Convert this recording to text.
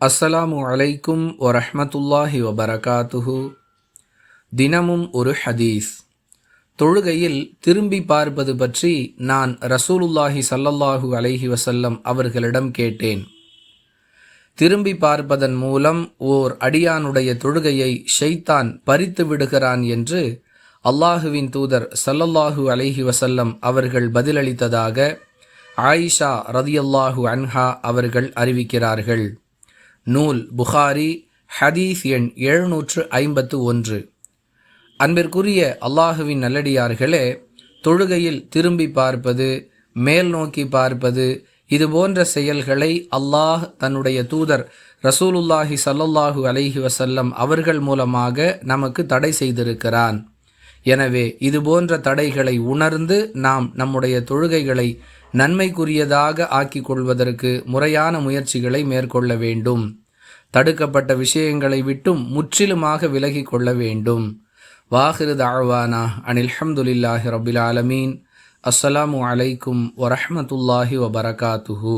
அஸ்ஸலாமு அலைக்கும் வரஹ்மத்துல்லாஹி வபரகாத்துஹு. தினமும் ஒரு ஹதீஸ். தொழுகையில் திரும்பி பார்ப்பது பற்றி நான் ரசூலுல்லாஹி ஸல்லல்லாஹு அலைஹி வஸல்லம் அவர்களிடம் கேட்டேன். திரும்பி பார்ப்பதன் மூலம் ஓர் அடியானுடைய தொழுகையை ஷைத்தான் பறித்து விடுகிறான் என்று அல்லாஹுவின் தூதர் ஸல்லல்லாஹு அலைஹி வஸல்லம் அவர்கள் பதிலளித்ததாக ஆயிஷா ரதியல்லாஹு அன்ஹா அவர்கள் அறிவிக்கிறார்கள். நூல் புகாரி, ஹதீஸ் எண் 751. அன்பிற்குரிய அல்லாஹுவின் நல்லடியார்களே, தொழுகையில் திரும்பி பார்ப்பது, மேல் நோக்கி பார்ப்பது, இது போன்ற செயல்களை அல்லாஹ் தன்னுடைய தூதர் ரசூலுல்லாஹி ஸல்லல்லாஹு அலைஹி வஸல்லம் அவர்கள் மூலமாக நமக்கு தடை செய்திருக்கிறான். எனவே இது போன்ற தடைகளை உணர்ந்து நாம் நம்முடைய தொழுகைகளை நன்மைக்குரியதாக ஆக்கிக் கொள்வதற்கு முறையான முயற்சிகளை மேற்கொள்ள வேண்டும். தடுக்கப்பட்ட விஷயங்களை விட்டும் முற்றிலுமாக விலகி கொள்ள வேண்டும். வாஹிரு தஅவானா அனில் ஹம்துலில்லாஹி ரப்பில் ஆலமீன். அஸ்ஸலாமு அலைக்கும் வரஹ்மத்துல்லாஹி வபரகாத்துஹு.